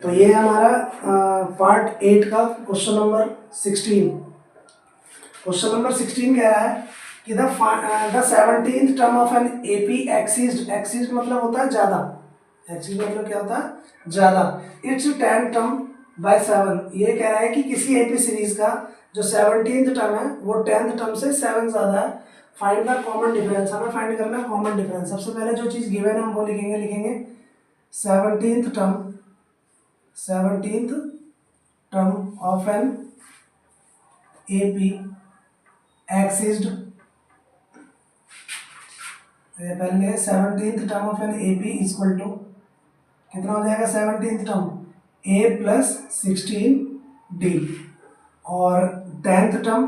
तो ये है हमारा पार्ट 8 का क्वेश्चन नंबर 16। क्वेश्चन नंबर 16 कह रहा है कि the 17th term of an AP exists मतलब होता है ज़्यादा, एक्सिस्ड मतलब क्या होता है ज़्यादा, इट्स 10 टर्म बाय 7। ये कह रहा है कि किसी एपी सीरीज का जो 17th टर्म है वो 10th टर्म से 7 ज़्यादा है। फाइंड द कॉमन डिफरेंस, हमें फाइंड करना है कॉमन डिफरेंस। सबसे पहले जो चीज़ गिवन है हम वो लिखेंगे 17th term of an AP exists, पहले 17th term of an AP equal to कितना हो जाएगा 17th term a plus 16d, और 10th term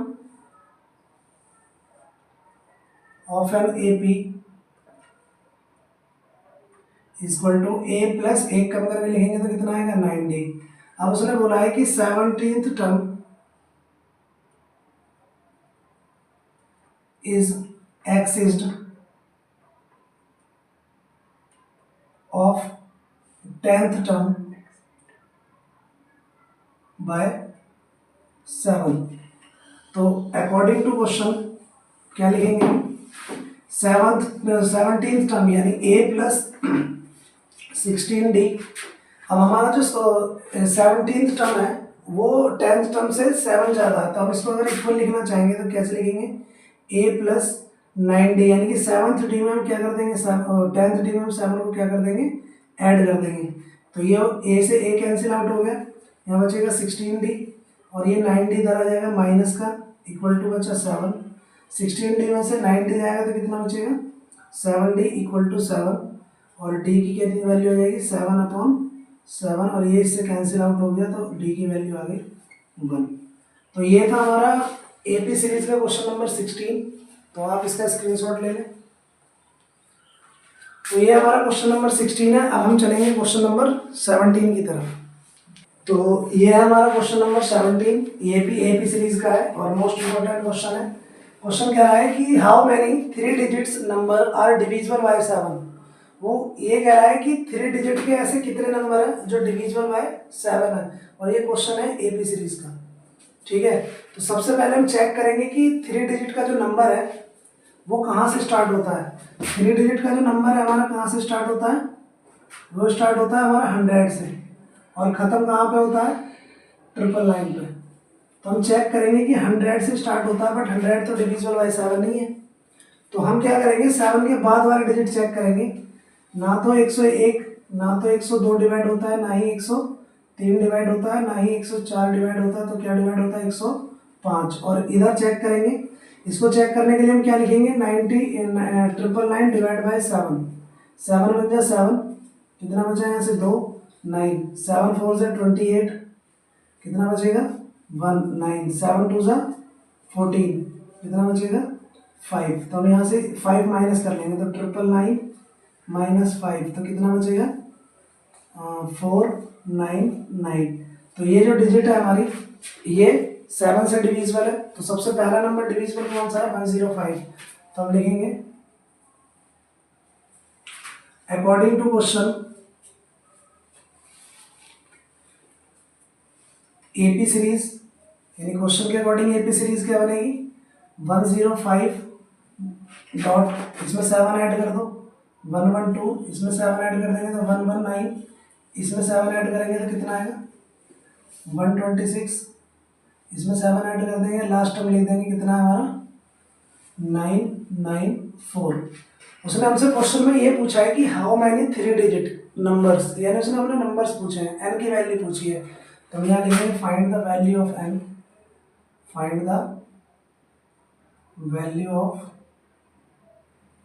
of an AP equal to a plus 1 कम करके लिखेंगे तो कितना आएगा 9d। अब उसने बोला है कि 17th term is axised of 10th term by 7। तो अकॉर्डिंग टू क्वेश्चन क्या लिखेंगे 17th टर्म यानी a प्लस 16d। अब हमारा जो 17th टर्म है वो 10th टर्म से 7 ज़्यादा है, तो हम इसको अगर इक्वल लिखना चाहेंगे तो कैसे लिखेंगे a प्लस 9d, यानी कि 7th डी में हम क्या कर देंगे 10th डी में हम 7 को क्या कर देंगे ऐड कर देंगे। तो ये a से a कैंसिल आउट हो गया, यहाँ बचेगा 16d और ये 9d इधर आ जाएगा माइनस का, इक्वल टू बचा 7। 16d में से 9d जाएगा तो कितना बचेगा 7d इक्वल टू 7, और d की कितनी वैल्यू हो जाएगी 7/7, और ये इससे कैंसिल आउट हो गया तो d की वैल्यू आ गई 1। तो ये था हमारा एपी सीरीज का क्वेश्चन नंबर 16। तो आप इसका स्क्रीनशॉट ले लें। तो ये हमारा क्वेश्चन नंबर 16 है। अब हम चलेंगे क्वेश्चन नंबर 17 की तरफ। तो ये है हमारा क्वेश्चन नंबर 17, ये भी एपी सीरीज का है और मोस्ट इंपॉर्टेंट क्वेश्चन है। क्वेश्चन कह रहा है कि how many 3 digits number are divisible by 7। वो ये कह रहा है कि 3 डिजिट के ऐसे कितने नंबर हैं जो डिविजिबल बाय 7 है, और ये क्वेश्चन है एपी सीरीज का। ठीक है, तो सबसे पहले हम चेक करेंगे कि 3 डिजिट का जो नंबर है वो कहाँ से स्टार्ट होता है। 3 डिजिट का जो नंबर है हमारा कहाँ से स्टार्ट होता है, वो स्टार्ट होता है हमारा 100 से, और ख़त्म कहाँ पे होता है 999 पे। तो हम चेक करेंगे कि 100 से स्टार्ट होता है, बट 100 तो डिविजिबल बाय 7 नहीं है। तो हम क्या करेंगे 7 के बाद वाले डिजिट चेक करेंगे। ना तो 101, ना तो 102 डिवाइड होता है, ना ही 103 डिवाइड होता है, ना ही 104 डिवाइड होता है। तो क्या डिवाइड होता है 105। और इधर चेक करेंगे, इसको चेक करने के लिए हम क्या लिखेंगे 999 डिवाइड बाय 7। 7 बन जाए 7, कितना बचा यहाँ से 2 9, 7 4 से 28, कितना बचेगा 1 9, 7 2 से 14, कितना बचेगा 5। तो हम यहाँ से 5 माइनस कर लेंगे, तो 999 माइनस 5, तो कितना बचेगा 499। तो ये जो डिजिट है हमारी ये 7 से डिविजिबल है। तो सबसे पहला नंबर डिविजिबल कौन सा है 105। तो हम लिखेंगे according to question AP series, यानी क्वेश्चन के अकॉर्डिंग एपी सीरीज क्या बनेगी 105 डॉट, इसमें 7 ऐड कर दो, 112, इसमें 7 ऐड कर देंगे तो 119, इसमें 7 ऐड करेंगे तो कितना आएगा 126, इसमें 7 ऐड कर देंगे, लास्ट टर्म लिख देंगे कितना है हमारा 994। उसने हमसे क्वेश्चन में ये पूछा है कि हाउ मैनी 3 डिजिट नंबर्स, यानी उसने हमने नंबर्स पूछे हैं, एन की वैल्यू पूछी है। तो हम यहाँ लिखेंगे find the value of n, find the value of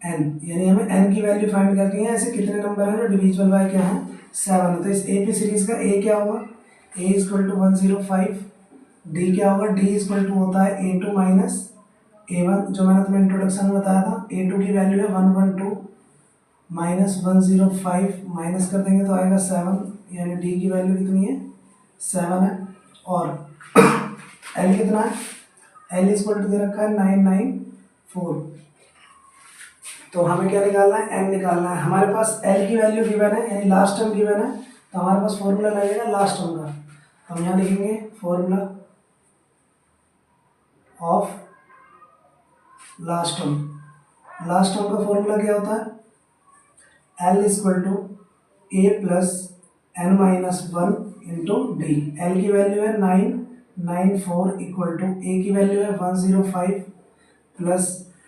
n, यानी हमें एन की वैल्यू फाइंड करनी है। ऐसे कितने नंबर हैं जो डिविजिबल बाय क्या है 7 है। तो इस एपी सीरीज का ए क्या होगा a इक्वल टू 105, डी क्या होगा डी इक्वल टू होता है a2 माइनस a1, जो मैंने तुम्हें इंट्रोडक्शन में बताया था। a2 की वैल्यू है 112 माइनस 105, माइनस कर देंगे तो आएगा 7, यानी डी की वैल्यू कितनी है 7 है। और एल कितना है, एल इक्वल टू दे रखा है 994। तो हमें क्या निकालना है एन निकालना है। हमारे पास एल की वैल्यू गिवन है, यानी लास्ट टर्म गिवन है, तो हमारे पास फॉर्मूला लगेगा लास्ट टर्म का। हम यहाँ लिखेंगे formula of last term. Last term का फॉर्मूला क्या होता है? L equal to a plus n minus one into d. L की वैल्यू है 994 इक्वल टू ए की वैल्यू है 105 प्लस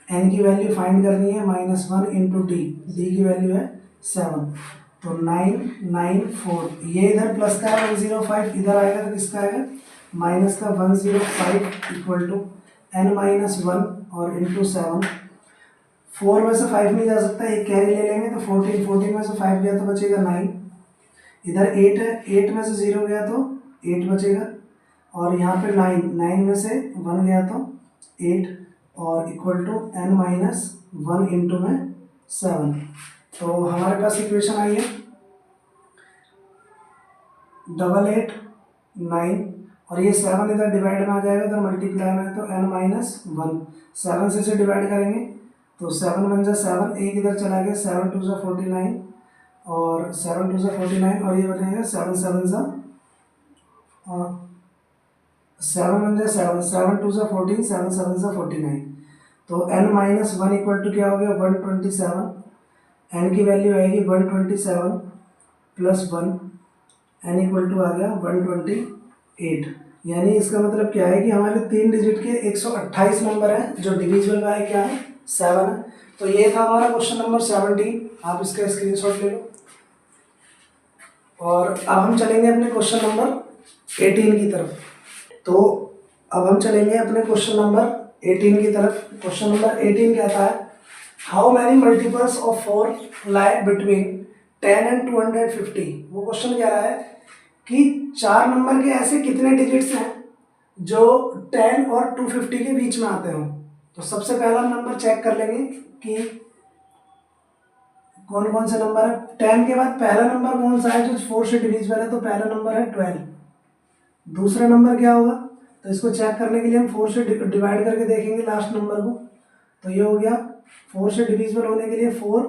एन की वैल्यू फाइंड करनी है -1 इंटू डी। डी की वैल्यू है 7। तो 994 ये इधर प्लस का है 105, इधर आएगा तो किसका आएगा माइनस का 105 equal to n minus one और इंटू 7। 4 में से 5 नहीं जा सकता, एक कैरी ले लेंगे तो 14 में से 5 गया तो बचेगा 9। इधर 8 है, 8 में से 0 गया तो 8 बचेगा, और यहाँ पे 9 में से 1 गया तो 8 और equal to n minus one into में 7। तो हमारे पास इक्वेशन आई है 889 और ये 7 इधर डिवाइड में आ जाएगा, इधर मल्टीप्लाई में, तो एन माइनस वन 7 से इसे डिवाइड करेंगे तो 7 बन जा 7, एक इधर चला गया 7 2 सा 49 और 7 2 सा 49 और ये बनेगा 7 7 सा 7 बन जाए 7 7 2 सा 14 7 7 सा 49। तो n minus one equal to क्या हो गया 127। n की वैल्यू आएगी 127 प्लस 1, n इक्वल टू आ गया 128। यानी इसका मतलब क्या है कि हमारे 3 डिजिट के 128 नंबर है जो डिविजिबल बाय क्या है 7 है। तो ये था हमारा क्वेश्चन नंबर 17। आप इसका स्क्रीनशॉट ले लो। और अब हम चलेंगे अपने क्वेश्चन नंबर 18 की तरफ। तो अब हम चलेंगे अपने क्वेश्चन नंबर 18 की तरफ। क्वेश्चन नंबर 18 कहता है how many multiples of 4 lie between 10 and 250। वो क्वेश्चन कह रहा है कि 4 नंबर के ऐसे कितने डिजिट्स हैं जो 10 और 250 के बीच में आते हों। तो सबसे पहला नंबर चेक कर लेंगे कि कौन कौन से नंबर है। 10 के बाद पहला नंबर कौन सा है जो 4 से डिविजिबल है, तो पहला नंबर है 12। दूसरा नंबर क्या होगा, तो इसको चेक करने के लिए हम 4 से डिवाइड करके देखेंगे लास्ट नंबर को। तो ये हो गया 4 से डिविजिबल होने के लिए 4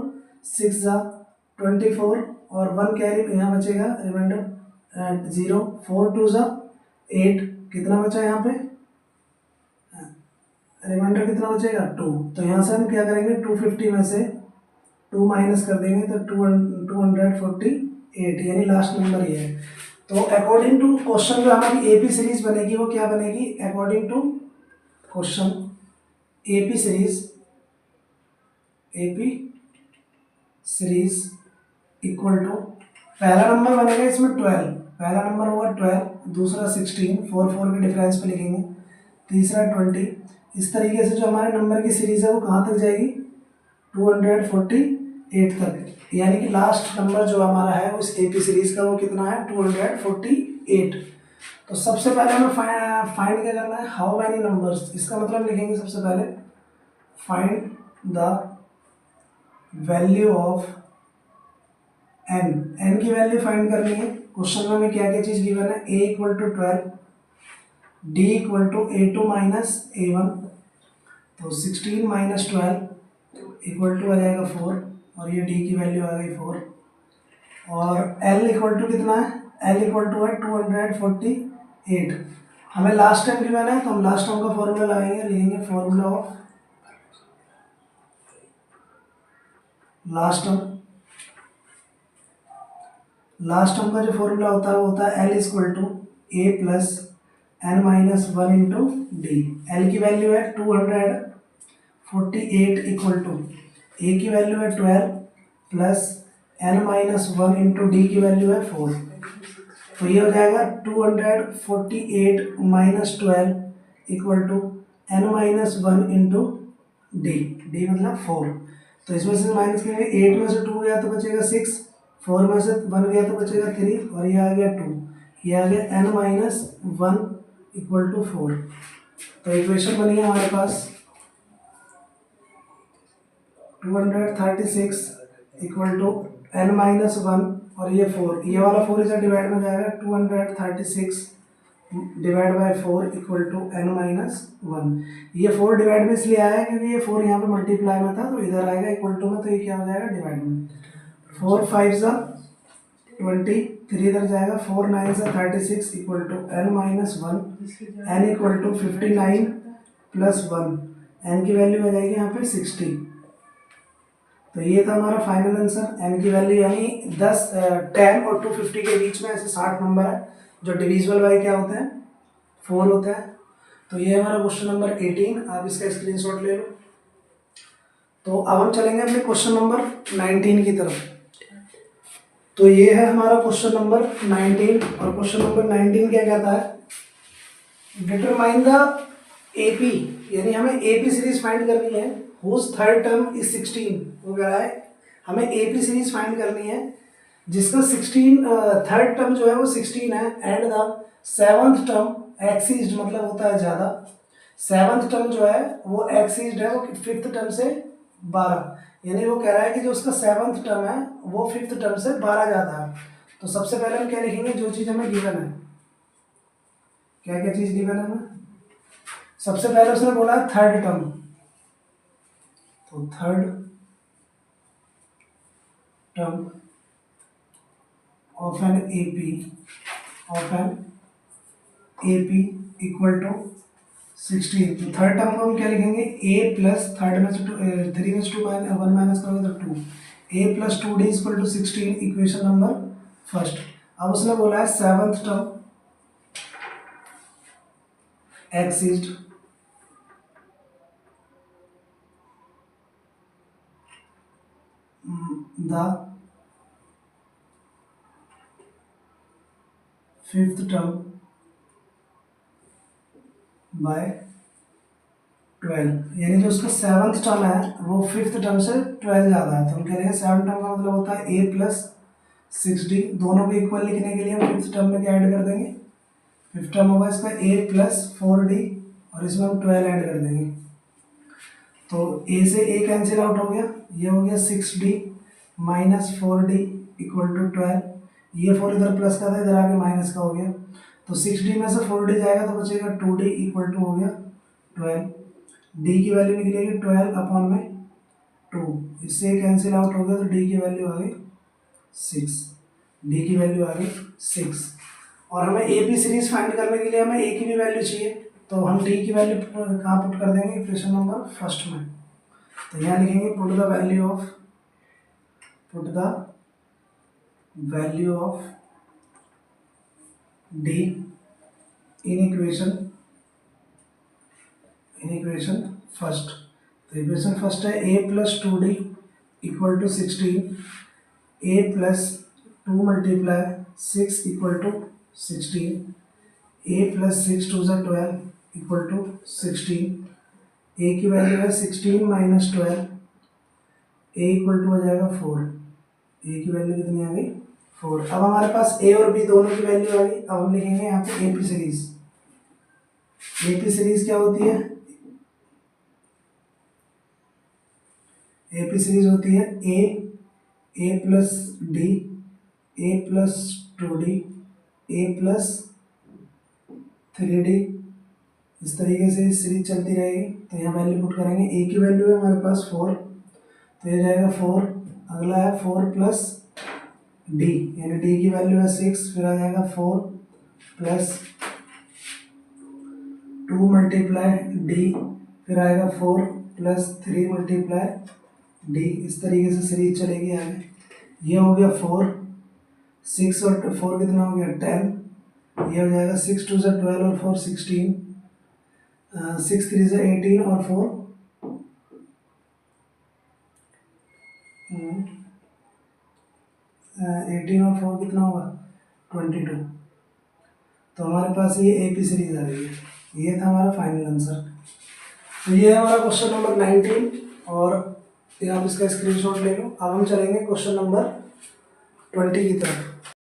6 जा 24 और 1 कैरी यहाँ बचेगा रिमाइंडर 0 4 2 जा 8। कितना बचा यहाँ पे रिमाइंडर कितना बचेगा 2। तो यहाँ से हम क्या करेंगे 250 में से 2 माइनस कर देंगे तो 248 यानी लास्ट नंबर ये है। तो अकॉर्डिंग टू क्वेश्चन जो हमारी एपी सीरीज बनेगी वो क्या बनेगी, according to question AP series equal to पहला नंबर बनेगा इसमें 12, पहला नंबर होगा 12, दूसरा 16 4 4 के डिफरेंस पे लिखेंगे, तीसरा 20। इस तरीके से जो हमारे नंबर की सीरीज है वो कहाँ तक जाएगी 248 तक। यानी कि लास्ट नंबर जो हमारा है उस एपी सीरीज का वो कितना है 248। तो सबसे पहले हमें फाइंड क्या करना है हाउ मैनी नंबर्स। इसका मतलब लिखेंगे सबसे पहले find the value of n की वैल्यू फाइंड करनी है। क्वेश्चन में हमें क्या क्या चीज गिवन है a equal to 12, d equal to a2 minus a1, तो 16 माइनस 12 इक्वल टू आ जाएगा 4 और ये d की वैल्यू आ गई 4। और l इक्वल टू कितना है l इक्वल टू है 248। हमें लास्ट टाइम गिवन है तो हम लास्ट टाइम का फॉर्मूला लगाएंगे, लिखेंगे फॉर्मूला ऑफ लास्ट टर्म का जो फॉर्मूला होता है वो होता है l equal to a plus n minus one into d. L की वैल्यू है 248 इक्वल टू a की वैल्यू है 12 plus n minus one into d की वैल्यू है 4। तो ये हो जाएगा 248 minus 12 equal to n minus one into d, d मतलब 4। तो इसमें से माइनस करेंगे 8 में से 2 गया तो बचेगा 6, 4 में से 1 गया तो बचेगा 3 और ये आ गया 2, ये आ गया n minus one equal to 4। तो इक्वेशन बनी है हमारे पास 236 equal to n minus one और ये 4, ये वाला 4 इसे डिवाइड में जाएगा 236 divide by 4 equal to n minus one. ये 4 डिवाइड में इसलिए आया क्योंकि ये 4 यहाँ पे मल्टीप्लाई में था तो इधर आएगा इक्वल टू में, तो ये क्या हो जाएगा डिवाइड में 4 5 सा 20, फिर इधर जाएगा 4 9 से 36 equal to n minus 1, n equal to 59 plus 1, n की वैल्यू आ जाएगी यहाँ पे 60। तो ये था हमारा फाइनल आंसर। n की वैल्यू यानी 10 और 250 के बीच में ऐसे 60 नंबर है जो डिविजिबल बाय क्या होते हैं, 4 होता है। तो ये हमारा क्वेश्चन नंबर 18, आप इसका स्क्रीनशॉट ले लो। तो अब हम चलेंगे अपने क्वेश्चन नंबर 19 की तरफ। तो ये है हमारा क्वेश्चन नंबर 19 और क्वेश्चन नंबर 19 क्या कहता है, डिटरमाइन द एपी, यानी हमें एपी सीरीज फाइंड करनी है हुज थर्ड टर्म इज 16। वो कह रहा है हमें एपी सीरीज फाइंड करनी है जिसका 16 थर्ड टर्म जो है वो 16 है एंड द सेवंथ टर्म एक्सीज्ड, मतलब होता है ज़्यादा, सेवंथ टर्म जो है वो एक्सीज्ड है वो फिफ्थ टर्म से 12, यानी वो कह रहा है कि जो उसका सेवंथ टर्म है वो फिफ्थ टर्म से 12 ज़्यादा है। तो सबसे पहले हम क्या लिखेंगे, जो चीज़ हमें गिवन है, क्या क्या चीज़ गिवन है हमें, सबसे पहले उसने बोला है थर्ड टर्म, तो third term of an AP equal to 16। तो थर्ड टर्म को हम क्या लिखेंगे, a प्लस थर्ड में से 3 में से 2 1 माइनस करोगे तो 2, a plus 2d equal to 16, equation number first. अब उसने बोला है seventh term exist the fifth term by 12, यानी जो उसका सेवंथ टर्म है वो फिफ्थ टर्म से 12 ज़्यादा है। तो हम कह रहे हैं सेवंथ टर्म का मतलब होता है a प्लस 6d, दोनों को इक्वल लिखने के लिए हम फिफ्थ टर्म में क्या ऐड कर देंगे, फिफ्थ टर्म होगा इसका a प्लस 4d और इसमें हम 12 ऐड कर देंगे। तो a से a कैंसिल आउट हो गया, ये हो गया 6d minus 4d equal to 12, ये 4 इधर प्लस का था इधर आके माइनस का हो गया, तो 6d में से 4d जाएगा तो बचेगा 2d इक्वल टू हो गया 12, d की वैल्यू निकलेगी 12 अपॉन में 2, इससे कैंसिल आउट हो गया तो d की वैल्यू आ गई 6, d की वैल्यू आ गई 6। और हमें ए पी सीरीज फाइंड करने के लिए हमें ए की भी वैल्यू चाहिए, तो हम डी की वैल्यू कहाँ पुट कर देंगे, इक्वेशन नंबर फर्स्ट में। तो यहाँ लिखेंगे put the value of d in equation first. तो इक्वेशन फर्स्ट है a plus 2d equal to 16, a plus 2 multiply 6 equal to 16, a plus 6 2 ज़ा 12 इक्वल टू 16, a की वैल्यू है 16 माइनस 12, a इक्वल टू हो जाएगा 4, a की value कितनी आ गई 4। अब हमारे पास a और b दोनों की वैल्यू आ गई। अब हम लिखेंगे यहाँ पे A P series. A P series क्या होती है, ए पी सीरीज होती है ए प्लस डी, ए प्लस 2d, ए प्लस 3d, इस तरीके से सीरीज चलती रहेगी। तो यहाँ वैल्यू पुट करेंगे, ए की वैल्यू है हमारे पास 4, तो ये जाएगा 4, अगला है 4 प्लस डी, यानी डी की वैल्यू है 6, फिर आ जाएगा 4 प्लस 2 मल्टीप्लाई डी, फिर आएगा 4 प्लस 3 मल्टीप्लाई डी, इस तरीके से सीरीज चलेगी आगे। ये हो गया 4, 6 और 4 कितना हो गया 10, ये हो जाएगा 6 2 ज़ा 12 और 4 16, 6 3 ज़ा 18 और 4 18 और 4 कितना होगा 22। तो हमारे पास ये ए पी सीरीज आ रही है। ये था हमारा फाइनल आंसर। तो ये है हमारा क्वेश्चन नंबर 19 और ये आप इसका स्क्रीनशॉट ले लो। अब हम चलेंगे क्वेश्चन नंबर 20 की तरफ।